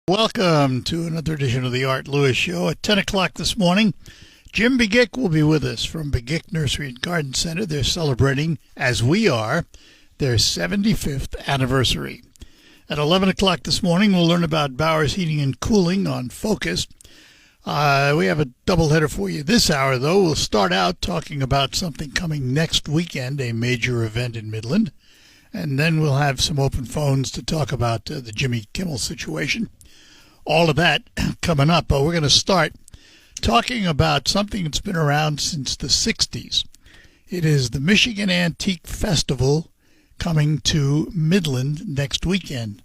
Welcome to another edition of the Art Lewis Show at 10 o'clock this morning. Jim Begic will be with us from Begic Nursery and Garden Center. They're celebrating, as we are, their 75th anniversary. At 11 o'clock this morning, we'll learn about Bowers Heating and Cooling on Focus. We have a doubleheader for you this hour, though. We'll start out talking about something coming next weekend, a major event in Midland. And then we'll have some open phones to talk about the Jimmy Kimmel situation. All of that coming up, but we're going to start talking about something that's been around since the 60s. It is the Michigan Antique Festival coming to Midland next weekend.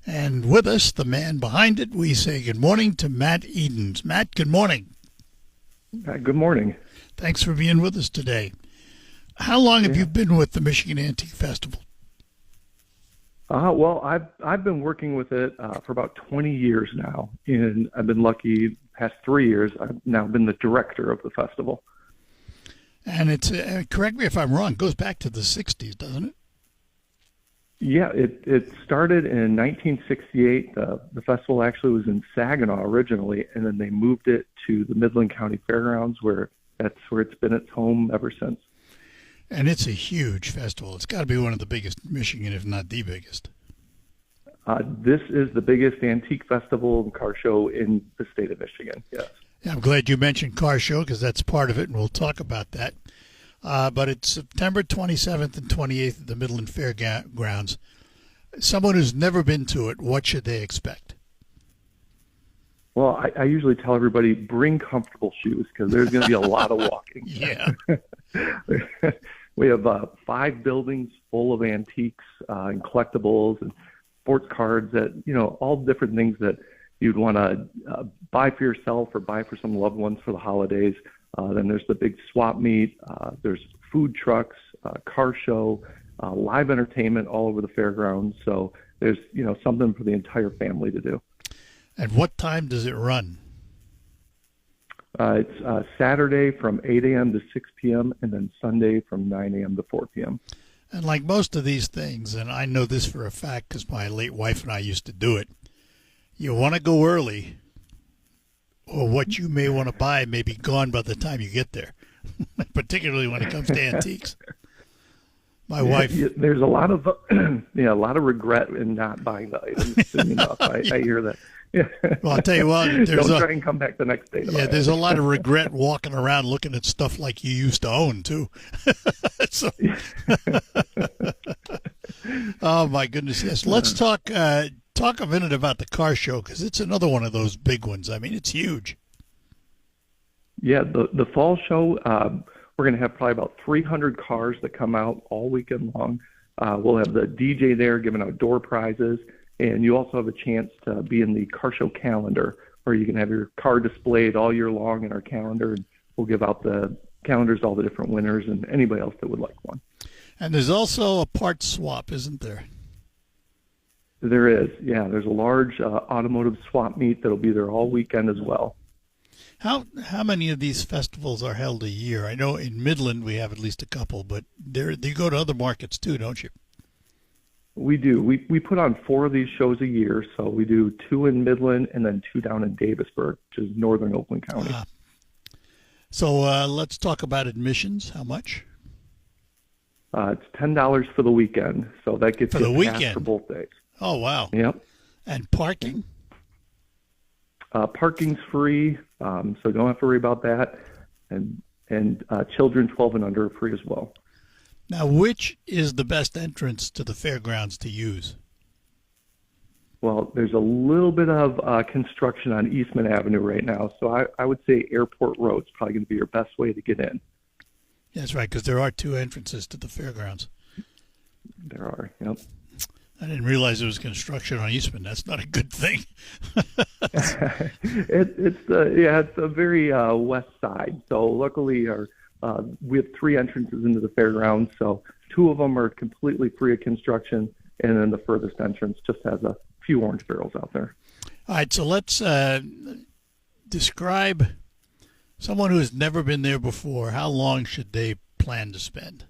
And with us, the man behind it, we say good morning to Matt Edens. Matt, good morning. Good morning. Thanks for being with us today. How long have you been with the Michigan Antique Festival? Well, I've been working with it for about 20 years now, and I've been lucky. Past 3 years, I've now been the director of the festival. And it's correct me if I'm wrong. It goes back to the 60s, doesn't it? Yeah, it started in 1968. The festival actually was in Saginaw originally, and then they moved it to the Midland County Fairgrounds, where it's been its home ever since. And it's a huge festival. It's got to be one of the biggest in Michigan, if not the biggest. This is the biggest antique festival and car show in the state of Michigan, yes. Yeah, I'm glad you mentioned car show because that's part of it, and we'll talk about that. But it's September 27th and 28th at the Midland Fairgrounds. Someone who's never been to it, what should they expect? Well, I usually tell everybody, bring comfortable shoes because there's going to be a lot of walking. Yeah. We have 5 buildings full of antiques and collectibles and sports cards that, all different things that you'd want to buy for yourself or buy for some loved ones for the holidays. Then there's the big swap meet. There's food trucks, car show, live entertainment all over the fairgrounds. So there's, something for the entire family to do. And what time does it run? It's Saturday from 8 a.m. to 6 p.m. and then Sunday from 9 a.m. to 4 p.m. And like most of these things, and I know this for a fact because my late wife and I used to do it, you want to go early or what you may want to buy may be gone by the time you get there, particularly when it comes to antiques. My wife... There's a lot of regret in not buying the items soon enough. I hear that. Yeah. Well, I'll tell you what. Don't try and come back the next day. Yeah, there's a lot of regret walking around looking at stuff like you used to own, too. Oh, my goodness, yes. Let's talk a minute about the car show because it's another one of those big ones. I mean, it's huge. Yeah, the fall show, we're going to have probably about 300 cars that come out all weekend long. We'll have the DJ there giving out door prizes. And you also have a chance to be in the car show calendar where you can have your car displayed all year long in our calendar. And we'll give out the calendars, all the different winners, and anybody else that would like one. And there's also a parts swap, isn't there? There is. Yeah, there's a large automotive swap meet that'll be there all weekend as well. How many of these festivals are held a year? I know in Midland we have at least a couple, but you go to other markets too, don't you? We do. We put on 4 of these shows a year. So we do 2 in Midland and then 2 down in Davisburg, which is northern Oakland County. So let's talk about admissions. How much? It's $10 for the weekend. So that gets for the you weekend for both days. Oh, wow. Yep. And parking? Parking's free, so don't have to worry about that. And children 12 and under are free as well. Now, which is the best entrance to the fairgrounds to use? Well, there's a little bit of construction on Eastman Avenue right now, so I would say Airport Road's probably going to be your best way to get in. That's right, because there are 2 entrances to the fairgrounds. There are, yep. I didn't realize there was construction on Eastman. That's not a good thing. It's the very west side. So luckily, we have 3 entrances into the fairgrounds. So 2 of them are completely free of construction, and then the furthest entrance just has a few orange barrels out there. All right, so let's describe someone who has never been there before. How long should they plan to spend?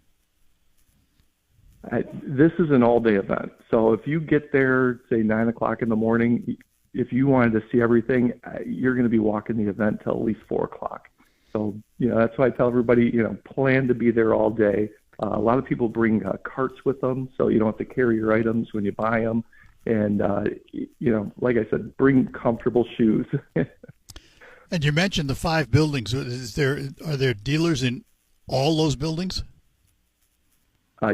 This is an all-day event. So if you get there, say, 9 o'clock in the morning, if you wanted to see everything, you're going to be walking the event till at least 4 o'clock. So, that's why I tell everybody, plan to be there all day. A lot of people bring carts with them, so you don't have to carry your items when you buy them. And, like I said, bring comfortable shoes. And you mentioned the 5 buildings. Are there dealers in all those buildings?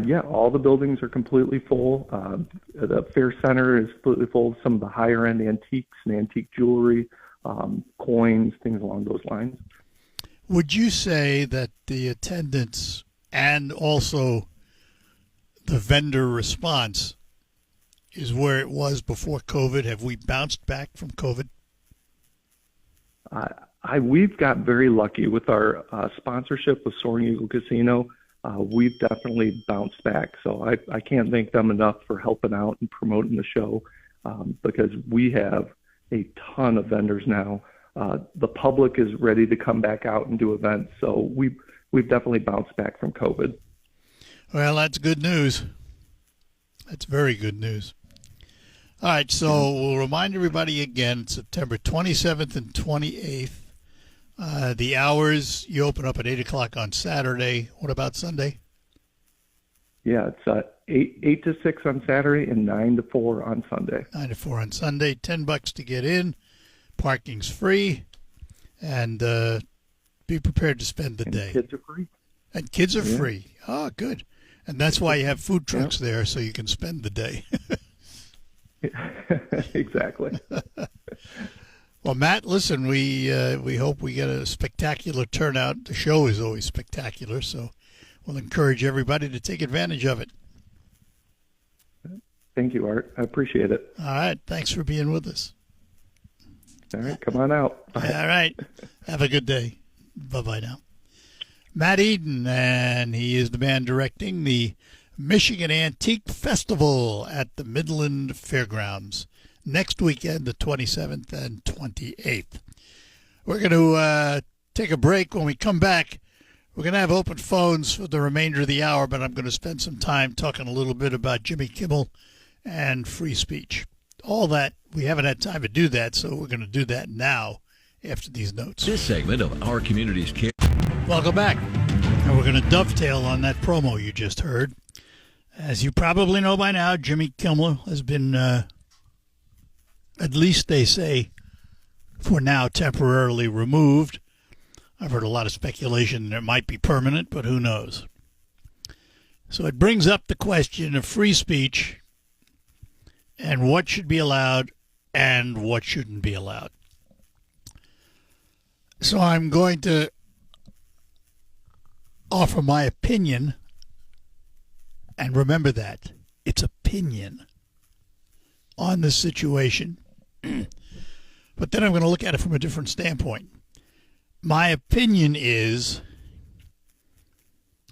Yeah, all the buildings are completely full. The Fair Center is completely full. Some of the higher-end antiques and antique jewelry, coins, things along those lines. Would you say that the attendance and also the vendor response is where it was before COVID? Have we bounced back from COVID? We've got very lucky with our sponsorship with Soaring Eagle Casino. We've definitely bounced back. So I can't thank them enough for helping out and promoting the show because we have a ton of vendors now. The public is ready to come back out and do events. So we've definitely bounced back from COVID. Well, that's good news. That's very good news. All right, so we'll remind everybody again, September 27th and 28th. The hours, you open up at 8 o'clock on Saturday. What about Sunday? Yeah, it's 8 to 6 on Saturday and 9 to 4 on Sunday. 9 to 4 on Sunday, $10 to get in. Parking's free. And be prepared to spend the day. Kids are free. And kids are free. Oh, good. And that's why you have food trucks there, so you can spend the day. Exactly. Well, Matt, listen, we hope we get a spectacular turnout. The show is always spectacular, so we'll encourage everybody to take advantage of it. Thank you, Art. I appreciate it. All right. Thanks for being with us. All right. Come on out. All right. Have a good day. Bye-bye now. Matt Eden, and he is the man directing the Michigan Antique Festival at the Midland Fairgrounds next weekend, the 27th and 28th. We're going to take a break. When we come back, we're going to have open phones for the remainder of the hour, but I'm going to spend some time talking a little bit about Jimmy Kimmel and free speech. All that, we haven't had time to do that, so we're going to do that now after these notes. This segment of Our Community's Care. Welcome back. And we're going to dovetail on that promo you just heard. As you probably know by now, Jimmy Kimmel has been, at least they say, for now, temporarily removed. I've heard a lot of speculation that it might be permanent, but who knows? So it brings up the question of free speech and what should be allowed and what shouldn't be allowed. So I'm going to offer my opinion, and remember that it's opinion on the situation. But then I'm going to look at it from a different standpoint. My opinion is,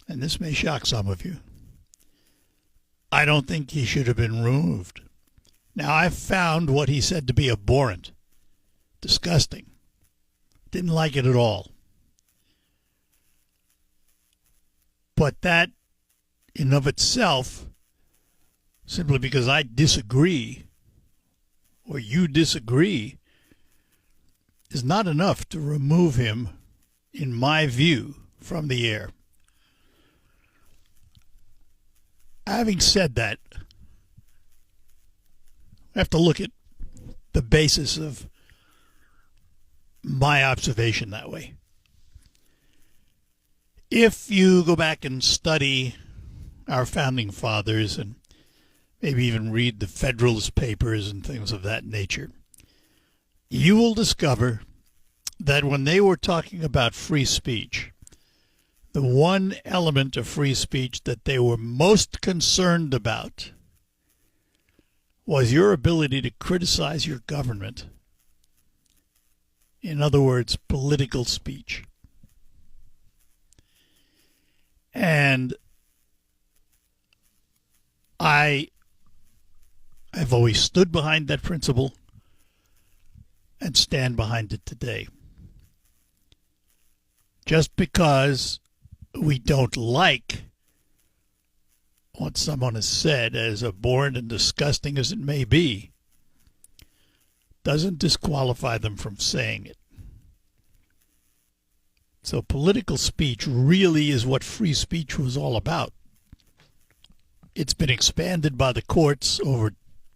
and this may shock some of you, I don't think he should have been removed. Now, I've found what he said to be abhorrent, disgusting. Didn't like it at all. But that, in of itself, simply because I disagree, or you disagree, is not enough to remove him, in my view, from the air. Having said that, I have to look at the basis of my observation that way. If you go back and study our founding fathers and maybe even read the Federalist Papers and things of that nature, you will discover that when they were talking about free speech, the one element of free speech that they were most concerned about was your ability to criticize your government. In other words, political speech. And I have always stood behind that principle and stand behind it today. Just because we don't like what someone has said, as abhorrent and disgusting as it may be, doesn't disqualify them from saying it. So political speech really is what free speech was all about. It's been expanded by the courts over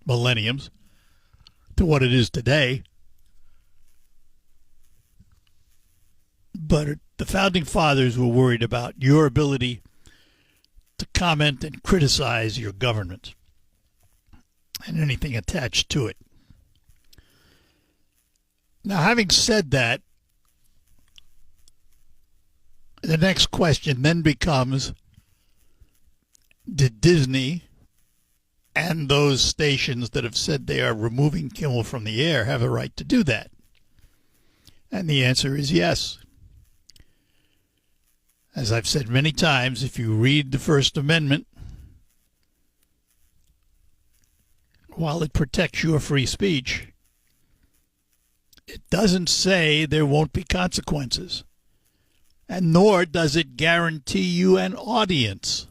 millenniums to what it is today. But the Founding Fathers were worried about your ability to comment and criticize your government and anything attached to it. Now, having said that, the next question then becomes, did Disney and those stations that have said they are removing Kimmel from the air have a right to do that? And the answer is yes. As I've said many times, if you read the First Amendment, while it protects your free speech, it doesn't say there won't be consequences, and nor does it guarantee you an audience.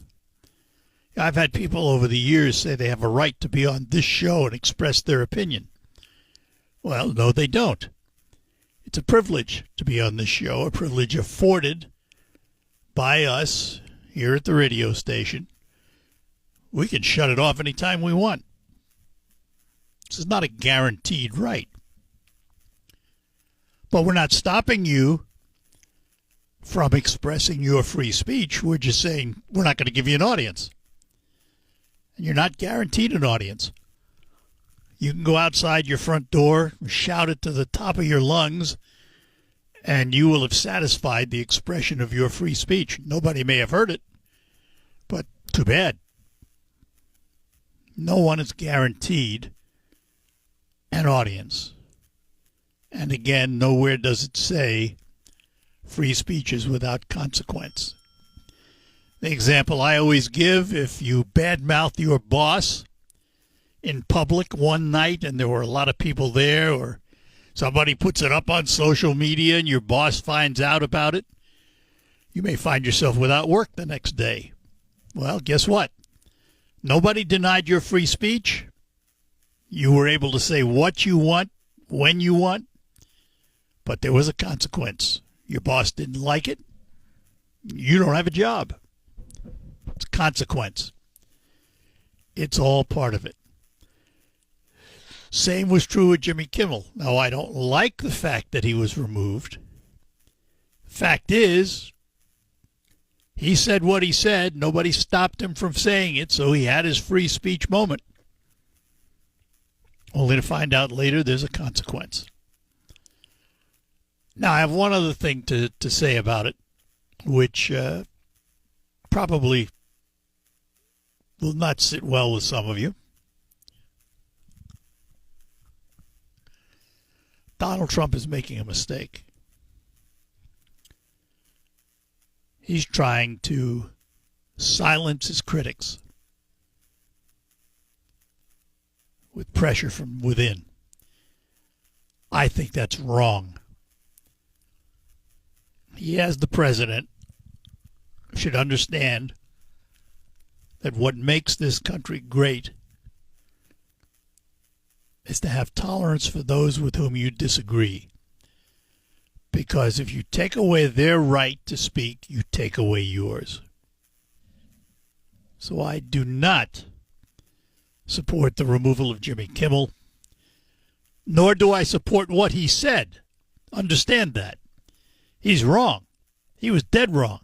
I've had people over the years say they have a right to be on this show and express their opinion. Well, no, they don't. It's a privilege to be on this show, a privilege afforded by us here at the radio station. We can shut it off anytime we want. This is not a guaranteed right. But we're not stopping you from expressing your free speech. We're just saying we're not going to give you an audience. And you're not guaranteed an audience. You can go outside your front door, shout it to the top of your lungs, and you will have satisfied the expression of your free speech. Nobody may have heard it, but too bad. No one is guaranteed an audience. And again, nowhere does it say free speech is without consequence. The example I always give, if you badmouth your boss in public one night and there were a lot of people there, or somebody puts it up on social media and your boss finds out about it, you may find yourself without work the next day. Well, guess what? Nobody denied your free speech. You were able to say what you want, when you want, but there was a consequence. Your boss didn't like it. You don't have a job. It's a consequence. It's all part of it. Same was true with Jimmy Kimmel. Now, I don't like the fact that he was removed. Fact is, he said what he said. Nobody stopped him from saying it, so he had his free speech moment. Only to find out later there's a consequence. Now, I have one other thing to say about it, which probably will not sit well with some of you. Donald Trump is making a mistake. He's trying to silence his critics with pressure from within. I think that's wrong. He, as the president, should understand that what makes this country great is to have tolerance for those with whom you disagree. Because if you take away their right to speak, you take away yours. So I do not support the removal of Jimmy Kimmel, nor do I support what he said. Understand that. He's wrong. He was dead wrong.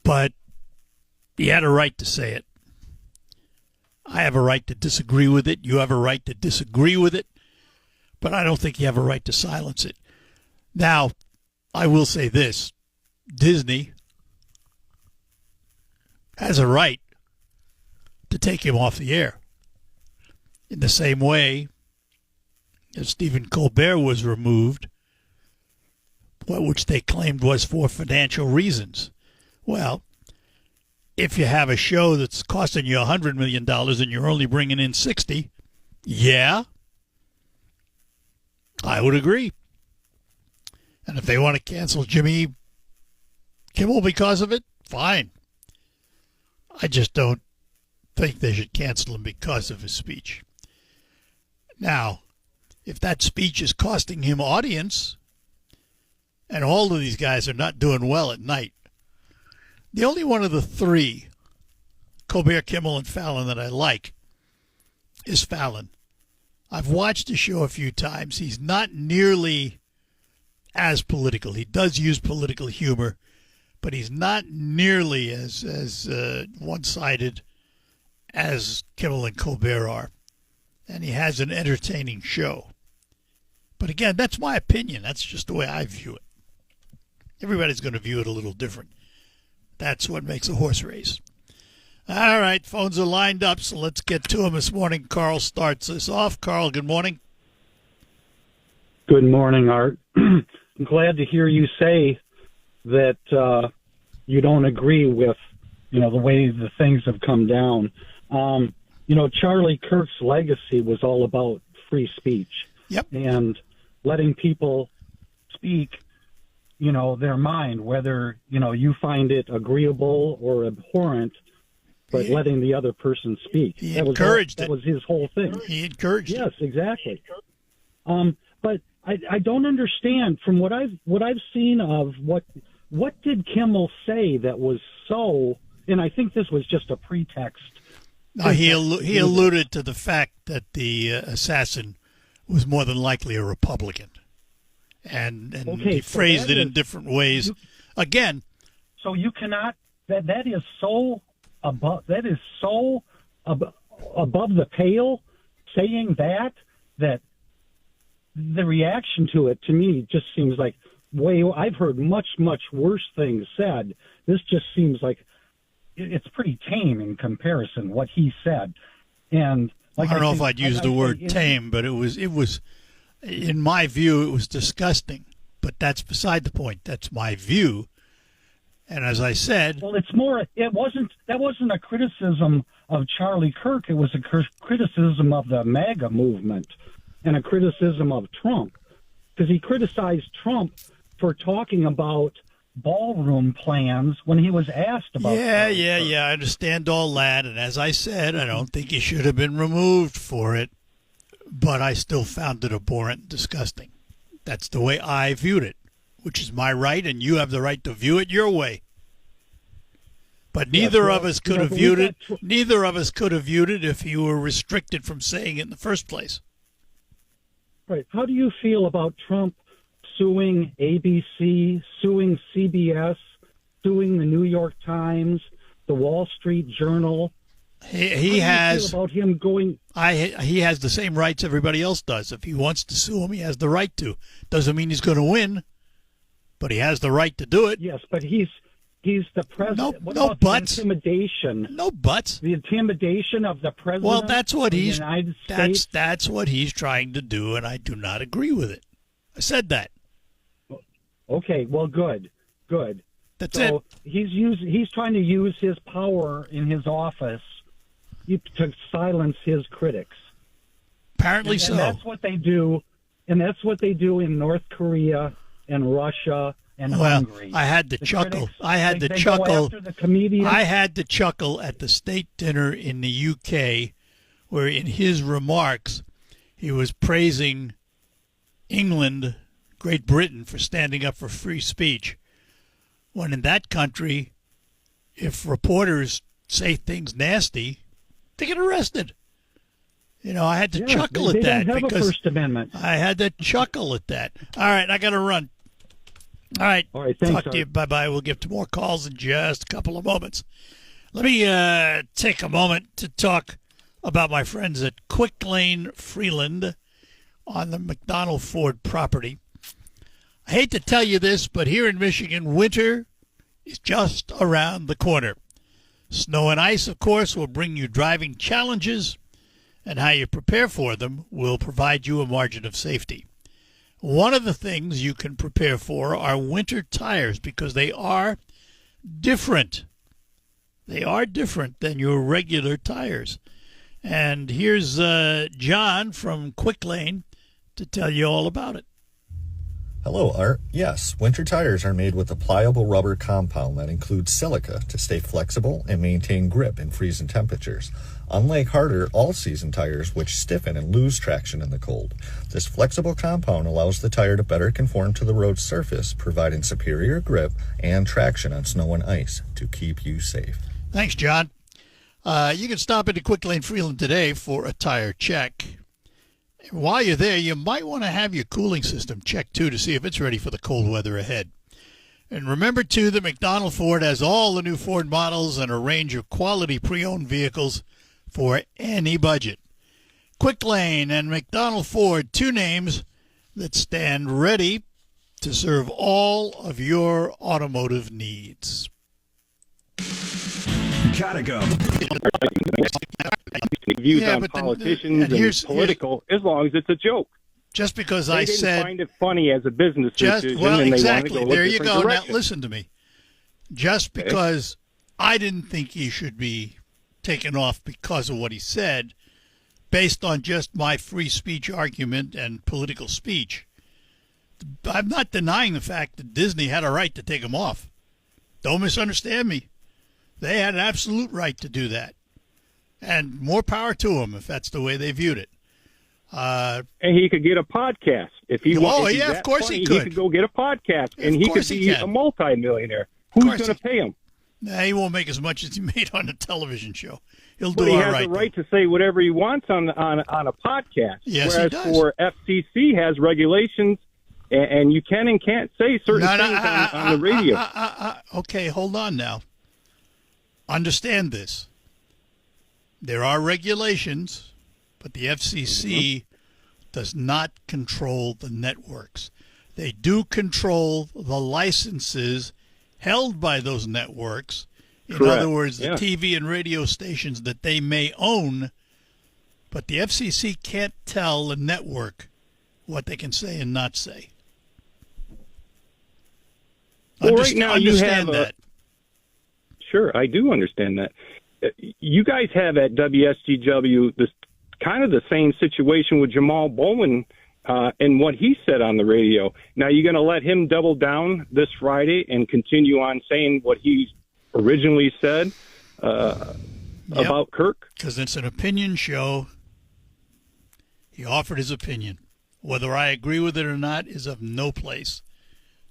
But he had a right to say it. I have a right to disagree with it. You have a right to disagree with it. But I don't think you have a right to silence it. Now, I will say this. Disney has a right to take him off the air. In the same way as Stephen Colbert was removed, which they claimed was for financial reasons. Well, if you have a show that's costing you $100 million and you're only bringing in 60, yeah, I would agree. And if they want to cancel Jimmy Kimmel because of it, fine. I just don't think they should cancel him because of his speech. Now, if that speech is costing him audience, and all of these guys are not doing well at night, the only one of the three, Colbert, Kimmel, and Fallon, that I like is Fallon. I've watched the show a few times. He's not nearly as political. He does use political humor, but he's not nearly as one-sided as Kimmel and Colbert are. And he has an entertaining show. But again, that's my opinion. That's just the way I view it. Everybody's going to view it a little different. That's what makes a horse race. All right, phones are lined up, so let's get to them this morning. Carl starts us off. Carl, good morning. Good morning, Art. I'm glad to hear you say that you don't agree with, the way the things have come down. Charlie Kirk's legacy was all about free speech. Yep. And letting people speak, their mind, whether, you find it agreeable or abhorrent, but letting the other person speak. He encouraged it. That was his whole thing. He encouraged it. Yes, exactly. But I don't understand from what I've seen of what did Kimmel say that was so, and I think this was just a pretext. No, he alluded to the fact that the assassin was more than likely a Republican, and okay, he phrased it in is, different ways. Again, so you cannot that is so above above the pale, saying that the reaction to it to me just seems like I've heard much worse things said. This just seems like it's pretty tame in comparison what he said. And I don't know if I'd use the word tame, but it was in my view, it was disgusting. But that's beside the point. That's my view. And as I said, well, that wasn't a criticism of Charlie Kirk. It was a criticism of the MAGA movement and a criticism of Trump, because he criticized Trump for talking about ballroom plans when he was asked about. Yeah. I understand all that. And as I said, I don't think he should have been removed for it. But I still found it abhorrent and disgusting. That's the way I viewed it, which is my right, and you have the right to view it your way. But neither of us could have viewed it. Neither of us could have viewed it if he were restricted from saying it in the first place. Right. How do you feel about Trump suing ABC, suing CBS, suing the New York Times, the Wall Street Journal? He has. Feel about him going? He has the same rights everybody else does. If he wants to sue him, he has the right to. Doesn't mean he's going to win, but he has the right to do it. Yes, but he's the president. No buts. The intimidation. No buts. The intimidation of the president. Well, that's what he's. United States. That's what he's trying to do, and I do not agree with it. I said that. Okay. Well, good. That's it. He's trying to use his power in his office to silence his critics. Apparently so. And that's what they do. And that's what they do in North Korea and Russia and Hungary. I had to chuckle. I had to chuckle. Go after the comedians. I had to chuckle at the state dinner in the UK, where in his remarks he was praising England, Great Britain, for standing up for free speech. When in that country, if reporters say things nasty, they get arrested. I had to chuckle at that don't have because a First Amendment. I had to chuckle at that. All right, I got to run. All right, thanks, talk to you. Bye-bye. We'll get to more calls in just a couple of moments. Let me take a moment to talk about my friends at Quick Lane Freeland on the McDonald Ford property. I hate to tell you this, but here in Michigan, winter is just around the corner. Snow and ice, of course, will bring you driving challenges, and how you prepare for them will provide you a margin of safety. One of the things you can prepare for are winter tires because they are different. They are different than your regular tires. And here's John from Quick Lane to tell you all about it. Hello, Art. Yes, winter tires are made with a pliable rubber compound that includes silica to stay flexible and maintain grip in freezing temperatures. Unlike harder all-season tires, which stiffen and lose traction in the cold, this flexible compound allows the tire to better conform to the road surface, providing superior grip and traction on snow and ice to keep you safe. Thanks, John. You can stop into Quick Lane Freeland today for a tire check. While you're there, you might want to have your cooling system checked, too, to see if it's ready for the cold weather ahead. And remember, too, that McDonald Ford has all the new Ford models and a range of quality pre-owned vehicles for any budget. Quick Lane and McDonald Ford, two names that stand ready to serve all of your automotive needs. Gotta go. Views Yeah, on but politicians and political, as long as it's a joke. Just because They I didn't said... find it funny as a business decision, well, and they exactly. wanted to go There a you different go. direction. Now, listen to me. Just because I didn't think he should be taken off because of what he said, based on just my free speech argument and political speech, I'm not denying the fact that Disney had a right to take him off. Don't misunderstand me. They had an absolute right to do that. And more power to them if that's the way they viewed it. And he could get a podcast if he Oh, wanted. yeah, of course he could. He could go get a podcast, and Of he course could he be can. a multimillionaire. Who's course going to pay him? Nah, he won't make as much as he made on a television show. He'll do But he all has right. the right to say whatever he wants on a podcast. Yes, he whereas does. for FCC has regulations, and you can and can't say certain things on the radio. Okay, hold on now. Understand this. There are regulations, but the FCC does not control the networks. They do control the licenses held by those networks. In Correct. other words, the Yeah. TV and radio stations that they may own, but the FCC can't tell the network what they can say and not say. Well, right now you understand have that. Sure, I do understand that. You guys have at WSTW this kind of the same situation with Jamal Bowman and what he said on the radio. Now, you're going to let him double down this Friday and continue on saying what he originally said about Kirk? Because it's an opinion show. He offered his opinion. Whether I agree with it or not is of no place.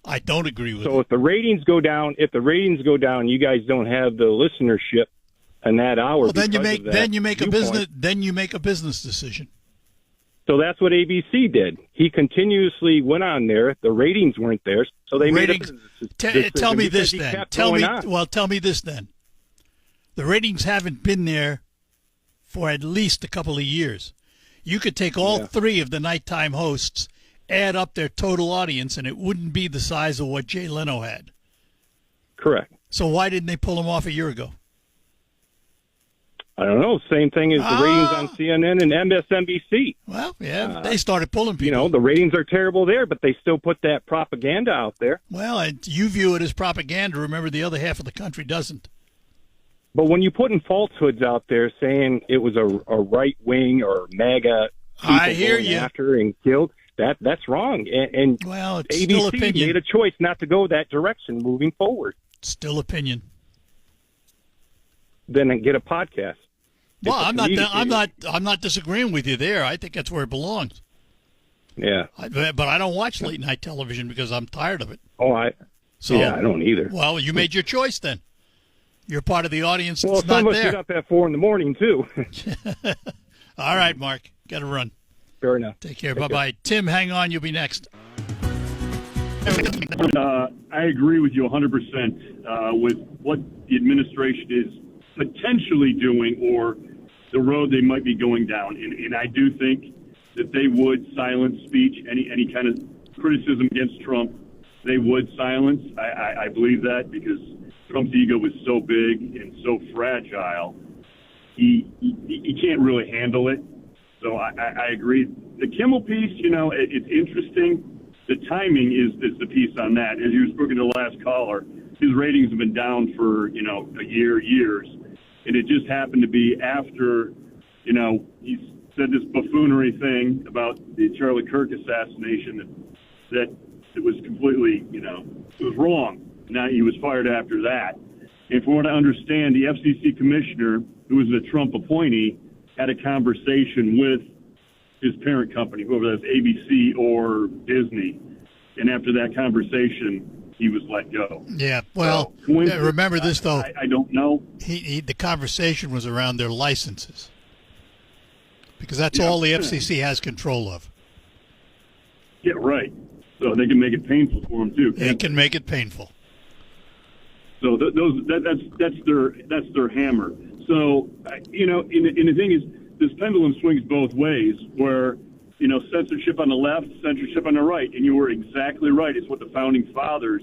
I don't agree with it. So if the ratings go down, you guys don't have the listenership in that hour. Well, then you because make of that then you make a viewpoint. business then you make a business decision. So that's what ABC did. He continuously went on there. The ratings weren't there, so they Ratings. made a decision Tell me because this he then. kept Tell going me on. well. Tell me this then. The ratings haven't been there for at least a couple of years. You could take all three of the nighttime hosts, add up their total audience, and it wouldn't be the size of what Jay Leno had. Correct. So why didn't they pull him off a year ago? I don't know. Same thing as the ratings on CNN and MSNBC. Well, yeah, they started pulling people. You know, the ratings are terrible there, but they still put that propaganda out there. Well, and you view it as propaganda. Remember, the other half of the country doesn't. But when you put in falsehoods out there saying it was a right wing or MAGA people I hear going you. after and killed, that's wrong. And Well, it's still ABC opinion. made a choice not to go that direction moving forward. Still opinion. Then get a podcast. Well, It's a I'm not disagreeing with you there. I think that's where it belongs. Yeah. But I don't watch late night television because I'm tired of it. Oh, I don't either. Well, you made your choice then. You're part of the audience Well, that's some not of us there. get up at 4 a.m. too. All right, Mark. Got to run. Fair enough. Take care. Bye-bye. Tim, hang on. You'll be next. I agree with you 100% with what the administration is potentially doing or the road they might be going down. And I do think that they would silence speech, any kind of criticism against Trump, they would silence. I believe that because Trump's ego is so big and so fragile, he can't really handle it. So I agree. The Kimmel piece, it's interesting. The timing is the piece on that. As you were speaking to the last caller, his ratings have been down for, years. And it just happened to be after, he said this buffoonery thing about the Charlie Kirk assassination that it was completely, it was wrong. Now he was fired after that. And from what I understand, the FCC commissioner, who was a Trump appointee, had a conversation with his parent company, whoever that's ABC or Disney. And after that conversation, he was let go. Yeah, well, So, remember this, though. I don't know. The conversation was around their licenses, because that's all the FCC has control of. Yeah, right. So they can make it painful for him too. It can make it painful. So that's their hammer. So and the thing is, this pendulum swings both ways. Where censorship on the left, censorship on the right, and you were exactly right. It's what the founding fathers,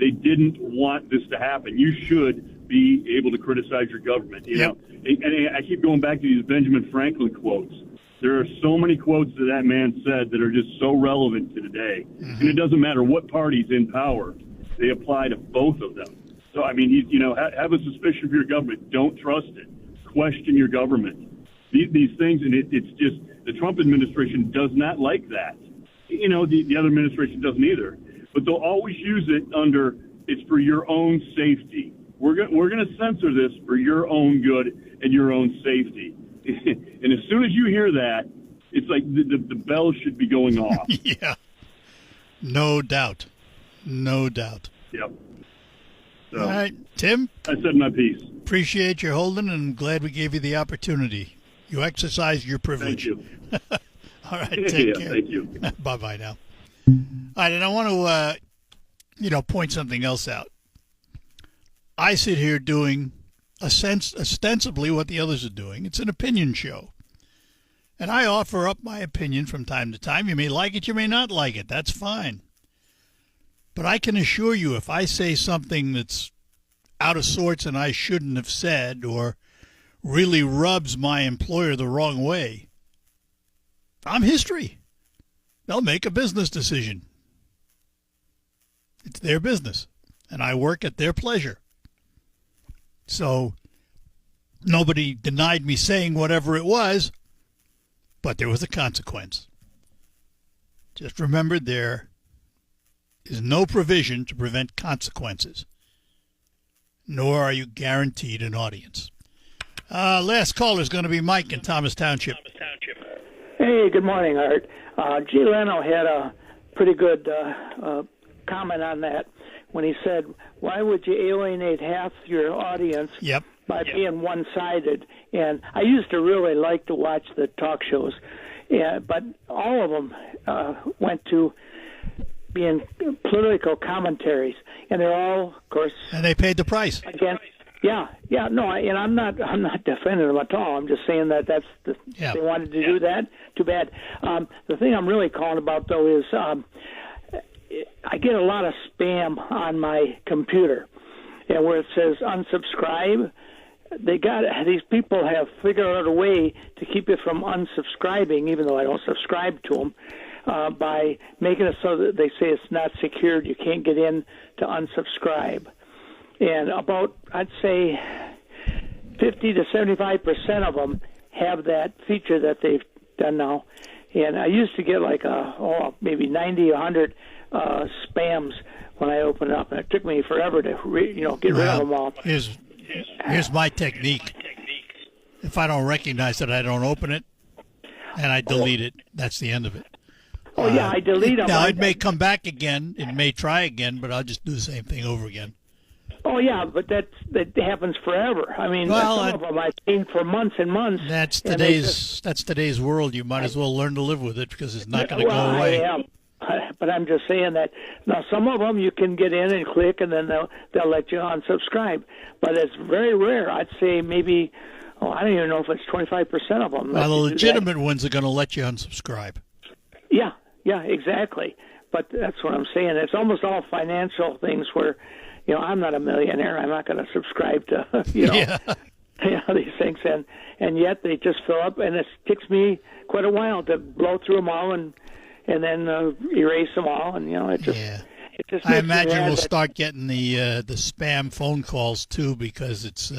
they didn't want this to happen. You should be able to criticize your government. You know, and I keep going back to these Benjamin Franklin quotes. There are so many quotes that man said that are just so relevant to today. Mm-hmm. And it doesn't matter what party's in power. They apply to both of them. So, I mean, have a suspicion for your government. Don't trust it. Question your government. These things, and it's just the Trump administration does not like that. The other administration doesn't either. But they'll always use it under, it's for your own safety. We're going to censor this for your own good and your own safety. And as soon as you hear that, it's like the bell should be going off. Yeah, no doubt. No doubt. Yep. So, all right, Tim? I said my piece. Appreciate your holding, and glad we gave you the opportunity. You exercised your privilege. Thank you. All right, take care. Thank you. Bye-bye now. All right, and I want to, point something else out. I sit here doing ostensibly what the others are doing. It's an opinion show. And I offer up my opinion from time to time. You may like it, you may not like it. That's fine. But I can assure you, if I say something that's out of sorts and I shouldn't have said, or really rubs my employer the wrong way, I'm history. They'll make a business decision. It's their business, and I work at their pleasure. So nobody denied me saying whatever it was, but there was a consequence. Just remember, there is no provision to prevent consequences, nor are you guaranteed an audience. Last caller is going to be Mike in Thomas Township. Hey, good morning, Art. Jay Leno had a pretty good comment on that when he said, why would you alienate half your audience by being one-sided? And I used to really like to watch the talk shows, but all of them went to being political commentaries, and they're all, of course... And they paid the price. Against, I'm not defending them at all. I'm just saying that they wanted to do that. Too bad. The thing I'm really calling about, though, is I get a lot of spam on my computer, and where it says unsubscribe, these people have figured out a way to keep you from unsubscribing, even though I don't subscribe to them, by making it so that they say it's not secured. You can't get in to unsubscribe. And about, I'd say, 50 to 75% of them have that feature that they've done now. And I used to get like maybe 90, 100 spams when I opened it up, and it took me forever to get rid of them all. Here's my technique. If I don't recognize it, I don't open it, and I delete it. That's the end of it. I delete them. Now, it may come back again. It may try again, but I'll just do the same thing over again. Oh, yeah, but that happens forever. I mean, some of them I've seen for months and months. That's today's world. You might as well learn to live with it, because it's not going to go away. I am. But I'm just saying that now some of them you can get in and click, and then they'll let you unsubscribe. But it's very rare. I'd say maybe, I don't even know if it's 25% of them. Well, the legitimate ones are going to let you unsubscribe. Yeah, exactly. But that's what I'm saying. It's almost all financial things where, I'm not a millionaire. I'm not going to subscribe to, these things. And yet they just fill up, and it takes me quite a while to blow through them all and then erase them all. And, it just... Yeah. It just I imagine we'll start getting the spam phone calls, too, because it's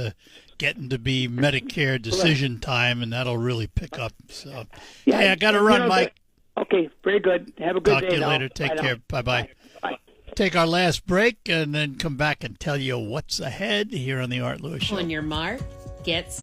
getting to be Medicare decision time, and that'll really pick up. So, I got to run, Mike. Okay, very good. Have a good day. Talk to you now. later. Take care. Bye-bye. take our last break and then come back and tell you what's ahead here on the Art Lewis Show. On your mark, get